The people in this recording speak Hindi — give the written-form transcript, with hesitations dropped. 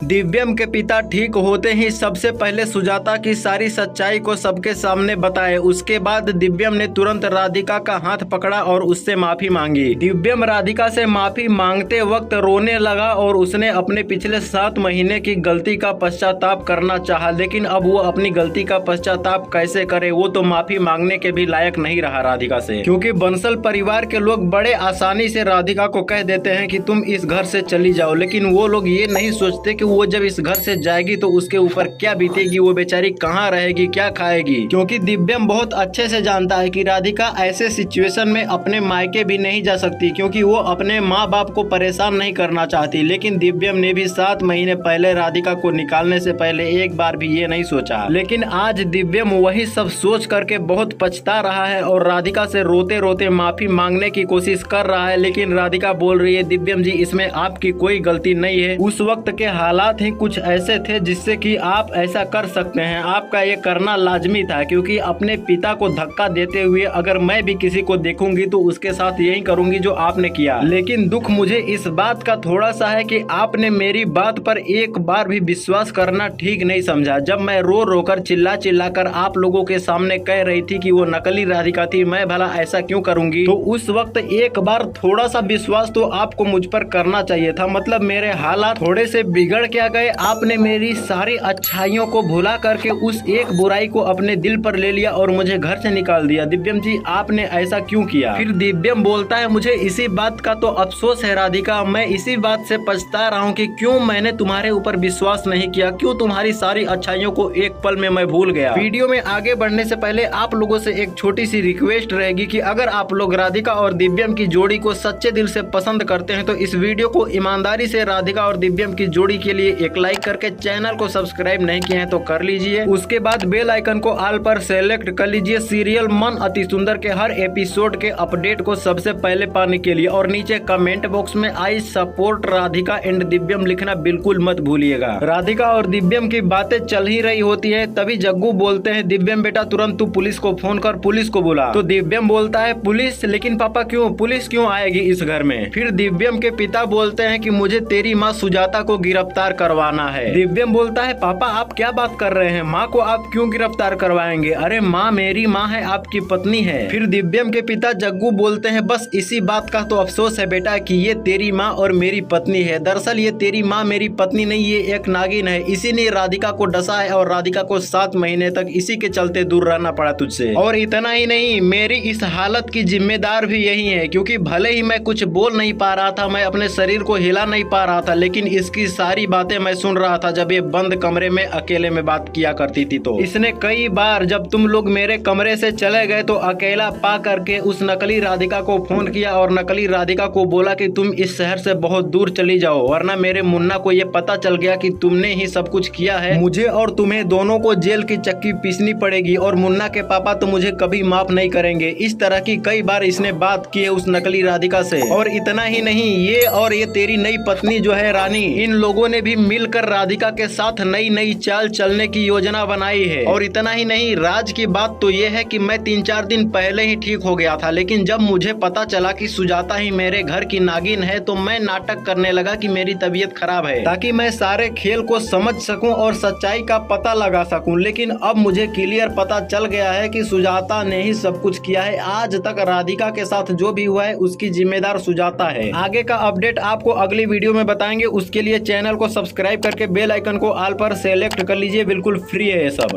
दिव्यम के पिता ठीक होते ही सबसे पहले सुजाता की सारी सच्चाई को सबके सामने बताए। उसके बाद दिव्यम ने तुरंत राधिका का हाथ पकड़ा और उससे माफी मांगी। दिव्यम राधिका से माफी मांगते वक्त रोने लगा और उसने अपने पिछले 7 महीने की गलती का पश्चाताप करना चाहा, लेकिन अब वो अपनी गलती का पश्चाताप कैसे करे, वो तो माफी मांगने के भी लायक नहीं रहा राधिका से, क्योंकि बंसल परिवार के लोग बड़े आसानी से राधिका को कह देते हैं कि तुम इस घर से चली जाओ, लेकिन वो लोग ये नहीं सोचते कि वो जब इस घर से जाएगी तो उसके ऊपर क्या बीतेगी, वो बेचारी कहाँ रहेगी, क्या खाएगी। क्योंकि दिव्यम बहुत अच्छे से जानता है कि राधिका ऐसे सिचुएशन में अपने मायके भी नहीं जा सकती, क्योंकि वो अपने माँ बाप को परेशान नहीं करना चाहती। लेकिन दिव्यम ने भी 7 महीने पहले राधिका को निकालने से पहले एक बार भी ये नहीं सोचा। लेकिन आज दिव्यम वही सब सोच करके बहुत पछता रहा है और राधिका से रोते रोते माफी मांगने की कोशिश कर रहा है। लेकिन राधिका बोल रही है, दिव्यम जी इसमें आपकी कोई गलती नहीं है, उस वक्त के हालात ही कुछ ऐसे थे जिससे कि आप ऐसा कर सकते हैं, आपका ये करना लाजमी था, क्योंकि अपने पिता को धक्का देते हुए अगर मैं भी किसी को देखूंगी तो उसके साथ यही करूंगी जो आपने किया। लेकिन दुख मुझे इस बात का थोड़ा सा है कि आपने मेरी बात पर एक बार भी विश्वास करना ठीक नहीं समझा। जब मैं रो रो कर चिल्ला चिल्ला कर आप लोगों के सामने कह रही थी कि वो नकली राधिका थी, मैं भला ऐसा क्यों करूंगी, तो उस वक्त एक बार थोड़ा सा विश्वास तो आपको मुझ पर करना चाहिए था। मतलब मेरे हालात थोड़े से बिगड़ क्या गए, आपने मेरी सारी अच्छाइयों को भुला करके उस एक बुराई को अपने दिल पर ले लिया और मुझे घर से निकाल दिया। दिव्यम जी आपने ऐसा क्यों किया? फिर दिव्यम बोलता है, मुझे इसी बात का तो अफसोस है राधिका, मैं इसी बात से पछता रहा हूँ कि क्यों मैंने तुम्हारे ऊपर विश्वास नहीं किया, क्यों तुम्हारी सारी अच्छाइयों को एक पल में मैं भूल गया। वीडियो में आगे बढ़ने से पहले आप लोगों से एक छोटी सी रिक्वेस्ट रहेगी कि अगर आप लोग राधिका और दिव्यम की जोड़ी को सच्चे दिल से पसंद करते हैं तो इस वीडियो को ईमानदारी से राधिका और दिव्यम की जोड़ी के लिए एक लाइक करके चैनल को सब्सक्राइब नहीं किए हैं तो कर लीजिए। उसके बाद बेल आइकन को ऑल पर सेलेक्ट कर लीजिए सीरियल मन अति सुंदर के हर एपिसोड के अपडेट को सबसे पहले पाने के लिए। और नीचे कमेंट बॉक्स में आई सपोर्ट राधिका एंड दिव्यम लिखना बिल्कुल मत भूलिएगा। राधिका और दिव्यम की बातें चल ही रही होती है, तभी जग्गू बोलते हैं, दिव्यम बेटा तुरंत तू पुलिस को फोन कर, पुलिस को बुला। तो दिव्यम बोलता है, पुलिस? लेकिन पापा क्यों, पुलिस क्यों आएगी इस घर में? फिर दिव्यम के पिता बोलते हैं कि मुझे तेरी माँ सुजाता को गिरफ्तार करवाना है। दिव्यम बोलता है, पापा आप क्या बात कर रहे हैं, माँ को आप क्यों गिरफ्तार करवाएंगे? अरे माँ मेरी माँ है, आपकी पत्नी है। फिर दिव्यम के पिता जग्गू बोलते हैं, बस इसी बात का तो अफसोस है बेटा कि ये तेरी माँ और मेरी पत्नी है। दरअसल ये तेरी माँ मेरी पत्नी नहीं, ये एक नागिन है, इसी ने राधिका को डसा है और राधिका को 7 महीने तक इसी के चलते दूर रहना पड़ा तुझसे। और इतना ही नहीं, मेरी इस हालत की जिम्मेदार भी यही है, क्योंकि भले ही मैं कुछ बोल नहीं पा रहा था, मैं अपने शरीर को हिला नहीं पा रहा था, लेकिन इसकी सारी बातें मैं सुन रहा था जब ये बंद कमरे में अकेले में बात किया करती थी। तो इसने कई बार जब तुम लोग मेरे कमरे से चले गए तो अकेला पा करके उस नकली राधिका को फोन किया और नकली राधिका को बोला कि तुम इस शहर से बहुत दूर चली जाओ, वरना मेरे मुन्ना को ये पता चल गया कि तुमने ही सब कुछ किया है, मुझे और तुम्हें दोनों को जेल की चक्की पीसनी पड़ेगी और मुन्ना के पापा तो मुझे कभी माफ नहीं करेंगे। इस तरह की कई बार इसने बात की है उस नकली राधिका से। और इतना ही नहीं, ये और ये तेरी नई पत्नी जो है रानी, इन लोगों ने भी मिलकर राधिका के साथ नई नई चाल चलने की योजना बनाई है। और इतना ही नहीं, राज की बात तो ये है कि मैं 3-4 दिन पहले ही ठीक हो गया था, लेकिन जब मुझे पता चला कि सुजाता ही मेरे घर की नागिन है तो मैं नाटक करने लगा कि मेरी तबीयत खराब है, ताकि मैं सारे खेल को समझ सकूं और सच्चाई का पता लगा सकूं। लेकिन अब मुझे क्लियर पता चल गया है कि सुजाता ने ही सब कुछ किया है। आज तक राधिका के साथ जो भी हुआ है उसकी जिम्मेदार सुजाता है। आगे का अपडेट आपको अगली वीडियो में बताएंगे, उसके लिए चैनल को सब्सक्राइब करके बेल आइकन को ऑल पर सेलेक्ट कर लीजिए, बिल्कुल फ्री है ये सब।